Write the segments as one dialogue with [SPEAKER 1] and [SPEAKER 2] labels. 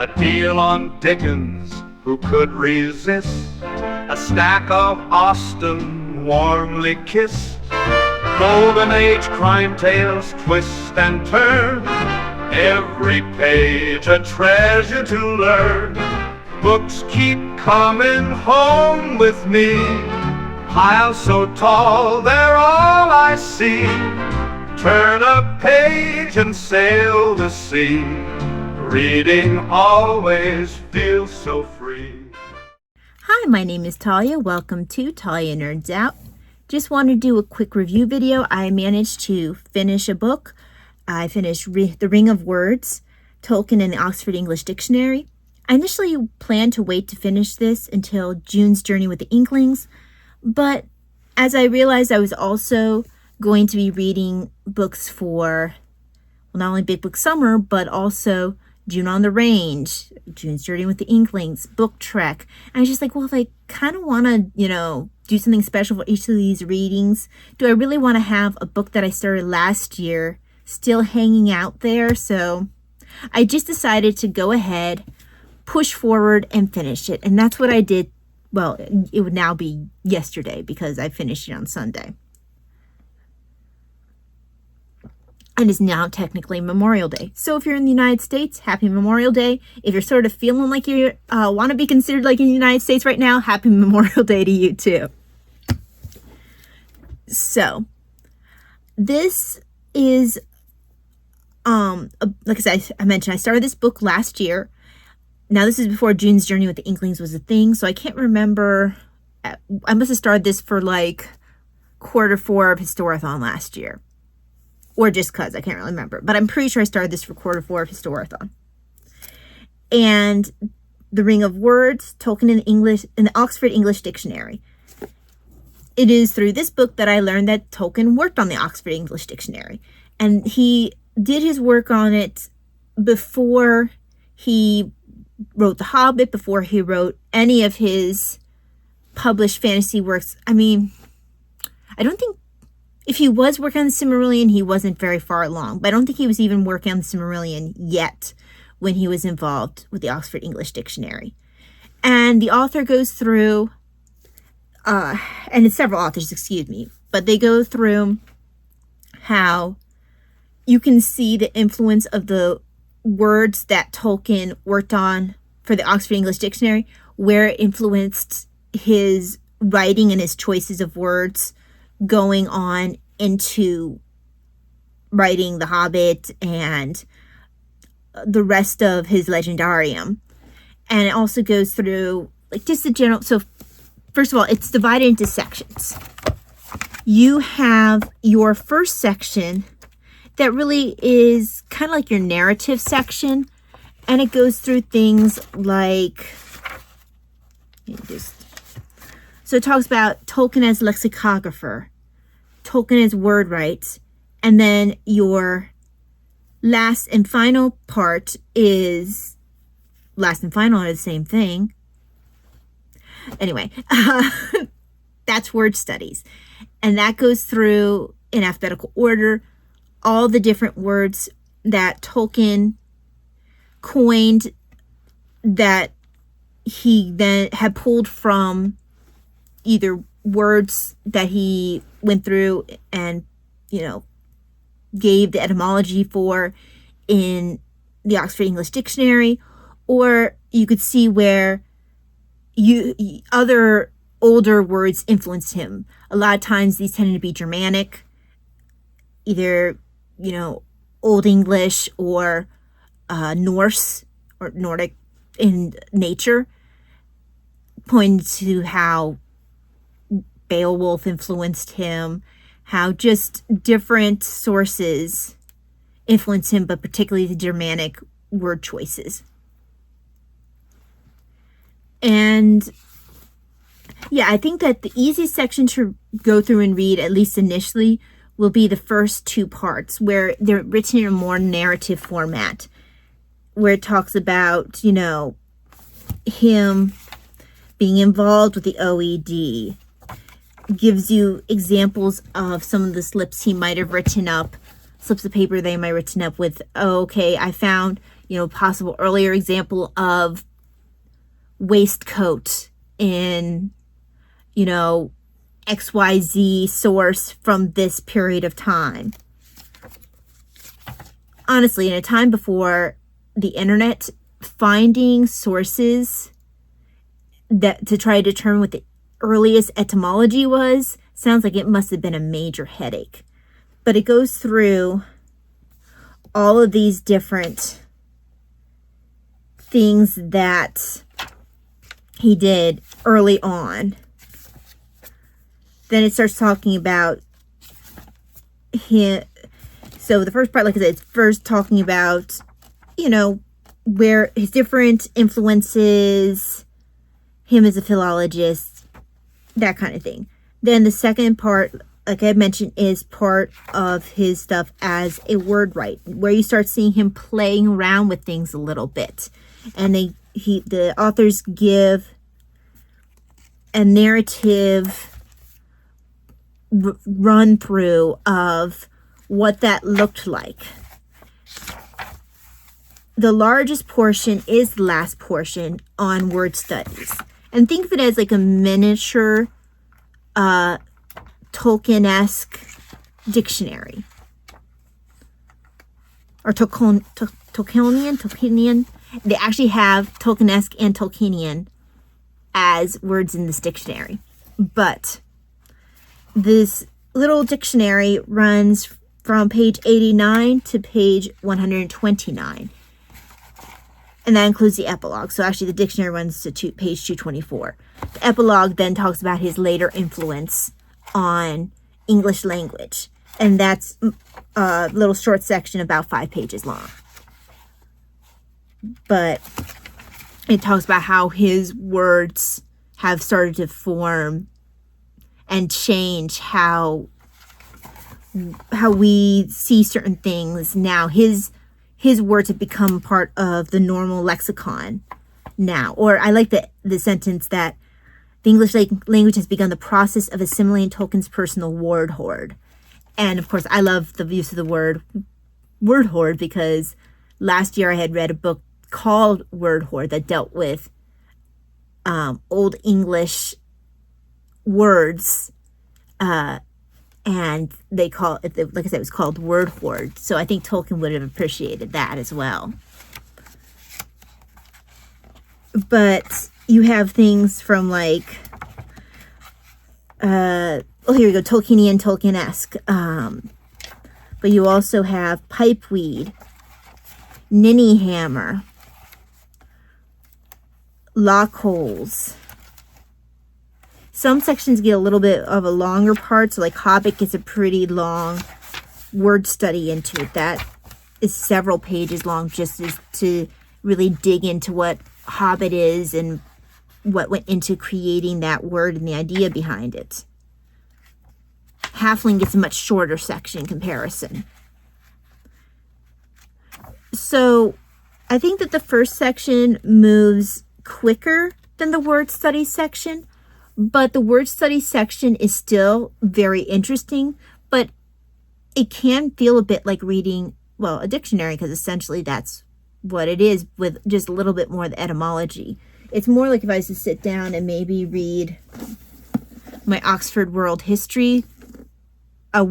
[SPEAKER 1] A deal on Dickens, who could resist? A stack of Austen, warmly kissed. Golden Age crime tales twist and turn, every page a treasure to learn. Books keep coming home with me, piles so tall they're all I see. Turn a page and sail the sea, reading always feels so free.
[SPEAKER 2] Hi, my name is Talia. Welcome to Talia Nerds Out. Just want to do a quick review video. I managed to finish a book. I finished The Ring of Words, Tolkien and the Oxford English Dictionary. I initially planned to wait to finish this until June's Journey with the Inklings, but as I realized I was also going to be reading books for, well, not only Big Book Summer, but also June on the Range, June's Journey with the Inklings, Book Trek. And I was just like, well, if I kind of want to, do something special for each of these readings, do I really want to have a book that I started last year still hanging out there? So I just decided to go ahead, push forward, and finish it. And that's what I did. Well, it would now be yesterday because I finished it on Sunday. And it's now technically Memorial Day. So if you're in the United States, happy Memorial Day. If you're sort of feeling like you want to be considered like in the United States right now, happy Memorial Day to you too. So this is, like I mentioned, I started this book last year. Now this is before June's Journey with the Inklings was a thing. So I can't remember. I must have started this for like Q4 of Historathon last year. Or just because, I can't really remember. But I'm pretty sure I started this for Q4 of Historathon. And The Ring of Words, Tolkien in the Oxford English Dictionary. It is through this book that I learned that Tolkien worked on the Oxford English Dictionary. And he did his work on it before he wrote The Hobbit, before he wrote any of his published fantasy works. I mean, I don't think, if he was working on the Silmarillion, he wasn't very far along. But I don't think he was even working on the Silmarillion yet when he was involved with the Oxford English Dictionary. And the author goes through, and it's several authors, but they go through how you can see the influence of the words that Tolkien worked on for the Oxford English Dictionary, where it influenced his writing and his choices of words going on into writing The Hobbit and the rest of his legendarium. And it also goes through like just the general, so first of all, it's divided into sections. You have your first section that really is kind of like your narrative section, and it goes through things like, so it talks about Tolkien as lexicographer, Tolkien as word rights, and then your last and final part is, last and final are the same thing. Anyway, that's word studies. And that goes through, in alphabetical order, all the different words that Tolkien coined that he then had pulled from either words that he went through and, gave the etymology for in the Oxford English Dictionary, or you could see where other older words influenced him. A lot of times these tended to be Germanic, either, Old English or Norse or Nordic in nature, pointing to how Beowulf influenced him, how just different sources influenced him, but particularly the Germanic word choices. And yeah, I think that the easiest section to go through and read, at least initially, will be the first two parts where they're written in a more narrative format, where it talks about, him being involved with the OED, gives you examples of some of the slips he might have written up, slips of paper they might have written up with, oh, okay, I found, possible earlier example of waistcoat in, XYZ source from this period of time. Honestly, in a time before the internet, finding sources that to try to determine what the earliest etymology was sounds like it must have been a major headache. But it goes through all of these different things that he did early on. Then it starts talking about him. So the first part, like I said, it's first talking about, where his different influences, him as a philologist, that kind of thing. Then the second part, like I mentioned, is part of his stuff as a word writer, where you start seeing him playing around with things a little bit. And the authors give a narrative run through of what that looked like. The largest portion is the last portion on word studies. And think of it as like a miniature Tolkien-esque dictionary. Or Tolkienian. They actually have Tolkien-esque and Tolkienian as words in this dictionary. But this little dictionary runs from page 89 to page 129. And that includes the epilogue. So actually the dictionary runs to page 224. The epilogue then talks about his later influence on English language. And that's a little short section about 5 pages long. But it talks about how his words have started to form and change how we see certain things now. His words have become part of the normal lexicon now. Or I like the sentence that the English language has begun the process of assimilating Tolkien's personal word hoard. And of course, I love the use of the word hoard because last year I had read a book called Word Hoard that dealt with Old English words, and they call it, like I said, it was called Word Hoard. So I think Tolkien would have appreciated that as well. But you have things from like, here we go, Tolkienian, Tolkien-esque. But you also have pipeweed, ninny hammer, lock holes. Some sections get a little bit of a longer part. So like Hobbit gets a pretty long word study into it. That is several pages long just to really dig into what Hobbit is and what went into creating that word and the idea behind it. Halfling gets a much shorter section in comparison. So I think that the first section moves quicker than the word study section, but the word study section is still very interesting, but it can feel a bit like reading, a dictionary, because essentially that's what it is, with just a little bit more of the etymology. It's more like if I was to sit down and maybe read my Oxford Word Histories, my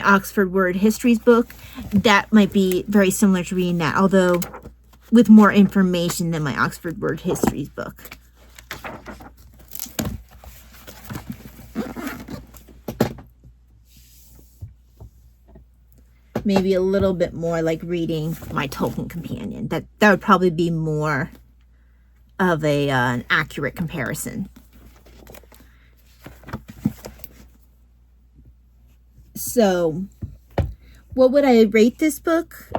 [SPEAKER 2] Oxford Word Histories book. That might be very similar to reading that, although with more information than my Oxford Word Histories book. Maybe a little bit more like reading my Tolkien Companion. That would probably be more of an accurate comparison. So, what would I rate this book?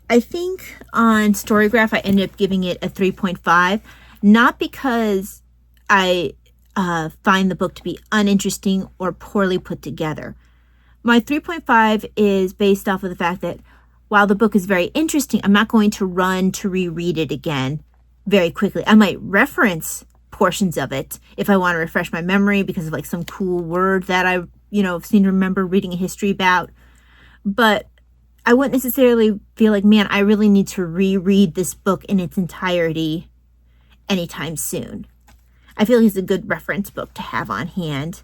[SPEAKER 2] I think on Storygraph I ended up giving it a 3.5. Not because I find the book to be uninteresting or poorly put together. My 3.5 is based off of the fact that while the book is very interesting, I'm not going to run to reread it again very quickly. I might reference portions of it if I want to refresh my memory because of like some cool word that I seem to remember reading a history about. But I wouldn't necessarily feel like, man, I really need to reread this book in its entirety anytime soon. I feel like it's a good reference book to have on hand,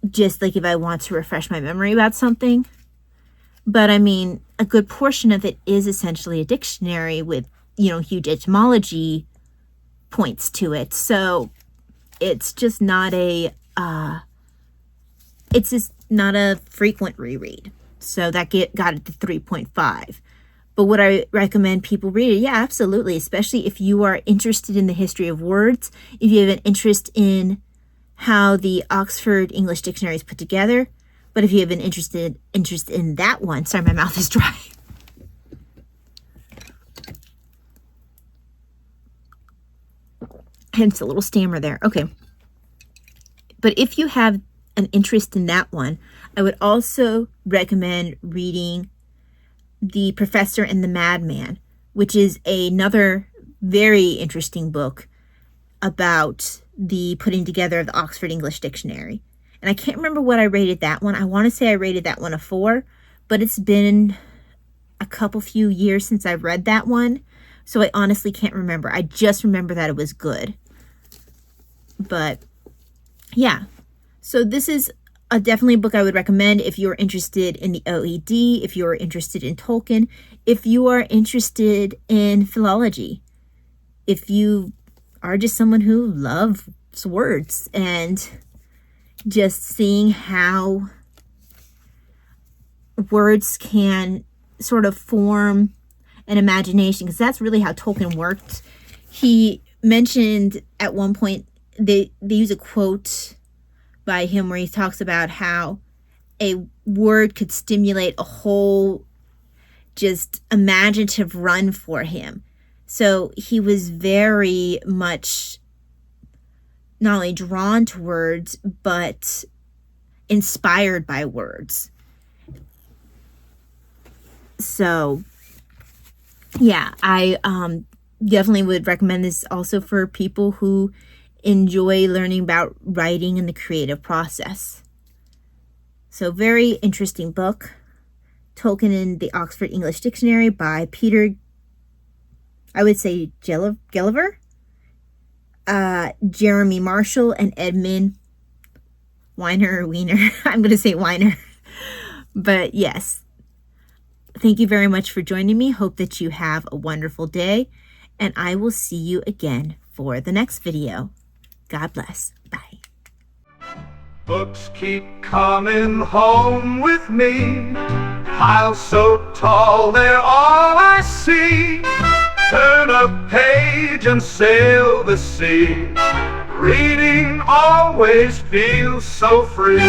[SPEAKER 2] just like if I want to refresh my memory about something. But I mean, a good portion of it is essentially a dictionary with, huge etymology points to it. So it's just not a frequent reread. So that got it to 3.5. But would I recommend people read it? Yeah, absolutely. Especially if you are interested in the history of words, if you have an interest in how the Oxford English Dictionary is put together. But if you have an interest in that one, sorry, my mouth is dry. Hence a little stammer there. Okay. But if you have an interest in that one, I would also recommend reading The Professor and the Madman, which is another very interesting book about the putting together of the Oxford English Dictionary. And I can't remember what I rated that one. I want to say I rated that one a 4, but it's been a few years since I've read that one. So I honestly can't remember. I just remember that it was good. But yeah, so this is definitely a book I would recommend if you're interested in the OED, if you're interested in Tolkien, if you are interested in philology, if you are just someone who loves words and just seeing how words can sort of form an imagination, because that's really how Tolkien worked. He mentioned at one point, they use a quote by him where he talks about how a word could stimulate a whole just imaginative run for him. So he was very much not only drawn to words, but inspired by words. So, yeah, I definitely would recommend this also for people who enjoy learning about writing and the creative process. So, very interesting book. Tolkien in the Oxford English Dictionary by Peter, I would say, Gilliver, Jeremy Marshall, and Edmund Weiner. I'm going to say Weiner. But yes, thank you very much for joining me. Hope that you have a wonderful day, and I will see you again for the next video. God bless. Bye.
[SPEAKER 1] Books keep coming home with me, piles so tall they're all I see. Turn a page and sail the sea. Reading always feels so free.